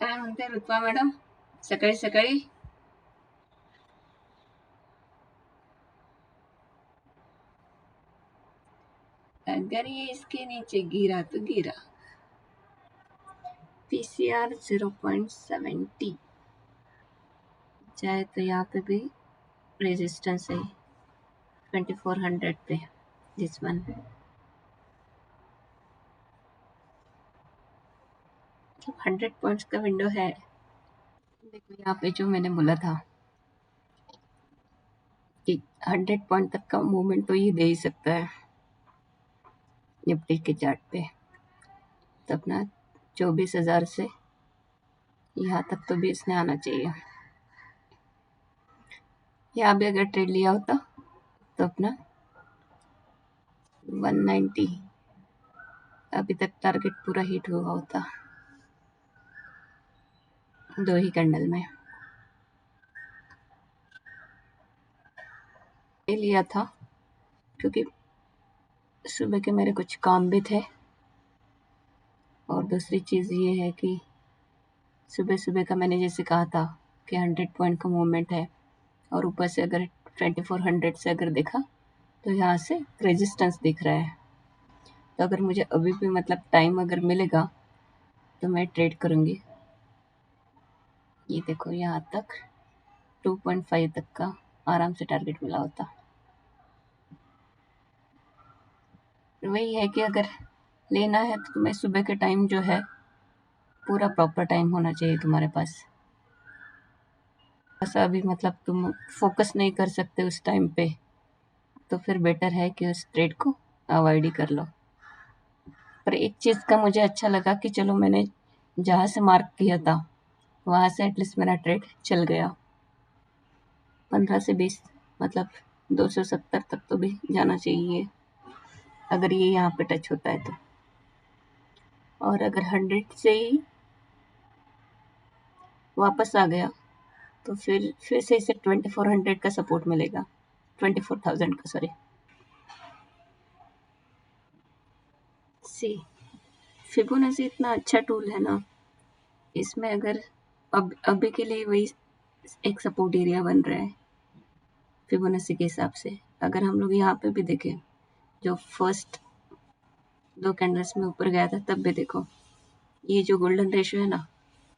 काय म्हणते ऋतुवा मॅडम सकाळी सकाळी? अगर ये इसके नीचे गिरा तो गिरा। पीसीआर 0.70 चाहे तो यहाँ पे भी रेजिस्टेंस है 2400 पे। दिस वन 100 पॉइंट्स का विंडो है। देखो यहाँ पे जो मैंने बोला था कि 100 पॉइंट तक का मूवमेंट तो ये दे ही सकता है निफ्टी के चार्ट पे। तो अपना 24,000 से यहाँ तक तो भी इसने आना चाहिए। यहाँ भी अगर ट्रेड लिया होता तो अपना 190 अभी तक टारगेट पूरा हिट हुआ होता 2 ही कैंडल में। ये लिया था क्योंकि सुबह के मेरे कुछ काम भी थे और दूसरी चीज़ ये है कि सुबह सुबह का मैंने जैसे कहा था कि 100 पॉइंट का मूवमेंट है और ऊपर से अगर 2400 से अगर देखा तो यहाँ से रेजिस्टेंस दिख रहा है। तो अगर मुझे अभी भी मतलब टाइम अगर मिलेगा तो मैं ट्रेड करूँगी। ये देखो यहाँ तक 2.5 तक का आराम से टारगेट मिला होता। वही है कि अगर लेना है तो तुम्हें सुबह के टाइम जो है पूरा प्रॉपर टाइम होना चाहिए तुम्हारे पास। ऐसा अभी मतलब तुम फोकस नहीं कर सकते उस टाइम पे तो फिर बेटर है कि उस ट्रेड को अवॉइड ही कर लो। पर एक चीज़ का मुझे अच्छा लगा कि चलो मैंने जहाँ से मार्क किया था वहाँ से एटलीस्ट मेरा ट्रेड चल गया। 15 से 20 मतलब 270 तक तो भी जाना चाहिए अगर ये यहाँ पे टच होता है तो। और अगर 100 से ही वापस आ गया तो फिर से इसे 2400 का सपोर्ट मिलेगा, 24,000 का सॉरी। सी फिबोनाची इतना अच्छा टूल है ना, इसमें अगर अब अभी के लिए वही एक सपोर्ट एरिया बन रहा है फिबोनाची के हिसाब से। अगर हम लोग यहाँ पे भी देखें जो फर्स्ट 2 कैंडल्स में ऊपर गया था तब भी देखो ये जो गोल्डन रेशियो है ना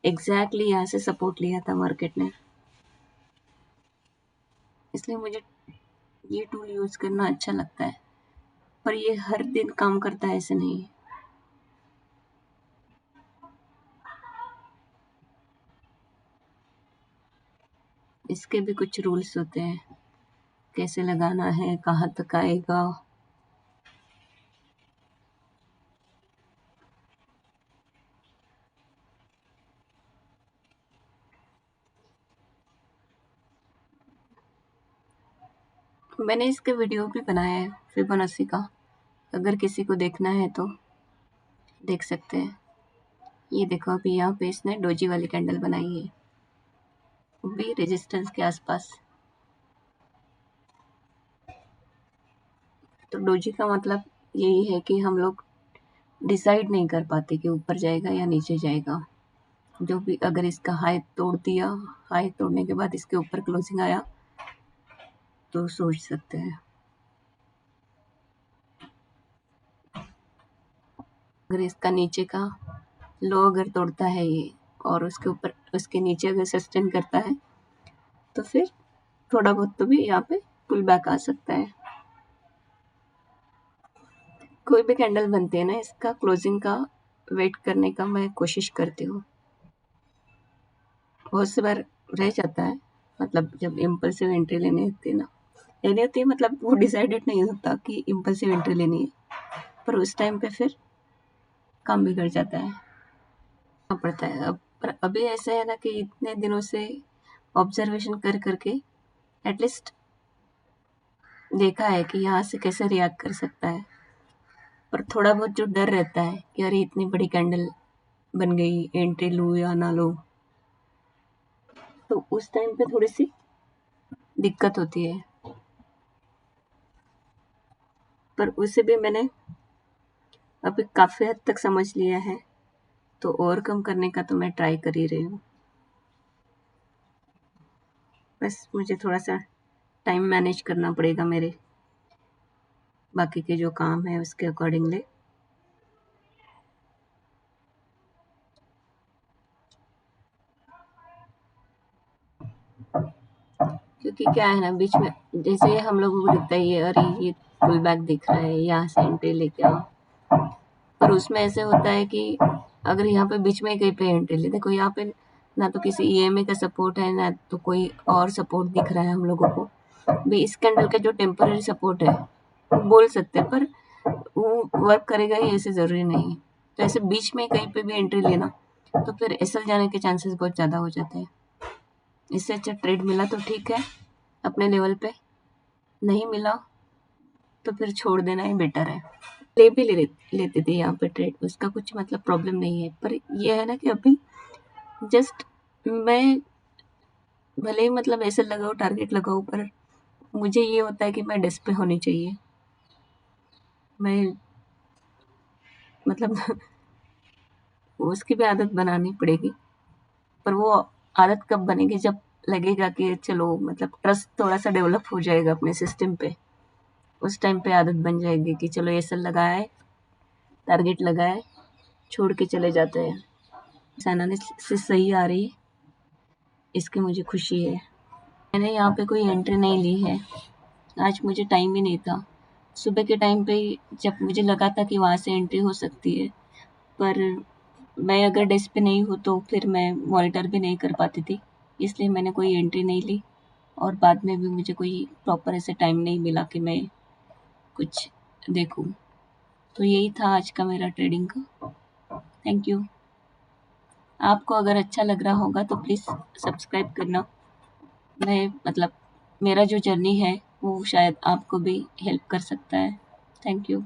एग्जैक्टली यहाँ से सपोर्ट लिया था मार्केट ने। इसलिए मुझे ये टूल यूज करना अच्छा लगता है, पर ये हर दिन काम करता है ऐसे नहीं। इसके भी कुछ रूल्स होते हैं, कैसे लगाना है, कहाँ तक आएगा। मैंने इसके वीडियो भी बनाया है फिबोनाची का, अगर किसी को देखना है तो देख सकते हैं। ये देखो अभी यहाँ पे इसने डोजी वाली कैंडल बनाई है, वो भी रेजिस्टेंस के आसपास। तो डोजी का मतलब यही है कि हम लोग डिसाइड नहीं कर पाते कि ऊपर जाएगा या नीचे जाएगा। जो भी अगर इसका हाई तोड़ दिया, हाई तोड़ने के बाद इसके ऊपर क्लोजिंग आया तो सोच सकते हैं। अगर इसका नीचे का लो अगर तोड़ता है ये और उसके ऊपर उसके नीचे अगर सस्टेन करता है तो फिर थोड़ा बहुत तो भी यहाँ पे पुल बैक आ सकता है। कोई भी कैंडल बनती है ना, इसका क्लोजिंग का वेट करने का मैं कोशिश करती हूँ। बहुत सी बार रह जाता है, मतलब जब इम्पल्सिव एंट्री लेनी होती है मतलब वो डिसाइडेड नहीं होता कि इम्पल्सिव एंट्री लेनी है, पर उस टाइम पे फिर काम बिगड़ जाता है, पड़ता है। अब पर अभी ऐसा है ना कि इतने दिनों से ऑब्जर्वेशन कर करके एटलीस्ट देखा है कि यहाँ से कैसे रिएक्ट कर सकता है। पर थोड़ा बहुत जो डर रहता है कि अरे इतनी बड़ी कैंडल बन गई, एंट्री लूँ या ना लूँ, तो उस टाइम पे थोड़ी सी दिक्कत होती है। पर उसे भी मैंने अभी काफ़ी हद तक समझ लिया है तो ओवरकम करने का तो मैं ट्राई कर ही रही हूँ। बस मुझे थोड़ा-सा टाइम मैनेज करना पड़ेगा मेरे बाकी के जो काम है उसके अकॉर्डिंगली। क्योंकि क्या है ना, बीच में जैसे हम लोगों को दिखता है ये, अरे ये पुल बैक दिख रहा है, यहाँ से एंट्री लेके आओ, पर उसमें ऐसे होता है कि अगर यहाँ पे बीच में कहीं पे एंट्री ले, देखो यहाँ पे ना तो किसी ईएमए का सपोर्ट है, ना तो कोई और सपोर्ट दिख रहा है हम लोगों को। भी इस कैंडल का जो टेम्पररी सपोर्ट है वो बोल सकते हैं, पर वो वर्क करेगा ही ऐसे ज़रूरी नहीं है। तो ऐसे बीच में कहीं पे भी एंट्री लेना तो फिर एसएल जाने के चांसेस बहुत ज़्यादा हो जाते हैं। इससे अच्छा ट्रेड मिला तो ठीक है अपने लेवल पे, नहीं मिला तो फिर छोड़ देना ही बेटर है। ले भी लेते थे यहाँ पे ट्रेड, उसका कुछ मतलब प्रॉब्लम नहीं है, पर ये है ना कि अभी जस्ट मैं भले ही मतलब ऐसे लगाऊँ, टारगेट लगाऊँ, पर मुझे ये होता है कि मैं डेस्क पे होनी चाहिए। मैं मतलब उसकी भी आदत बनानी पड़ेगी, पर वो आदत कब बनेगी जब लगेगा कि चलो मतलब ट्रस्ट थोड़ा-सा डेवलप हो जाएगा अपने सिस्टम पे। उस टाइम पे आदत बन जाएगी कि चलो एसएल लगाया है, टारगेट लगाया है, छोड़ के चले जाते हैं। एनालिसिस सही आ रही है, इसकी मुझे खुशी है। मैंने यहाँ पे कोई एंट्री नहीं ली है, आज मुझे टाइम ही नहीं था। सुबह के टाइम पे जब मुझे लगा था कि वहाँ से एंट्री हो सकती है, पर मैं अगर डेस्क पे नहीं हूँ तो फिर मैं मॉनिटर भी नहीं कर पाती थी, इसलिए मैंने कोई एंट्री नहीं ली और बाद में भी मुझे कोई प्रॉपर ऐसे टाइम नहीं मिला कि मैं कुछ देखूँ। तो यही था आज का मेरा ट्रेडिंग का। Thank you. आपको अगर अच्छा लग रहा होगा तो प्लीज़ सब्सक्राइब करना। मैं मतलब मेरा जो जर्नी है वो शायद आपको भी हेल्प कर सकता है। Thank you.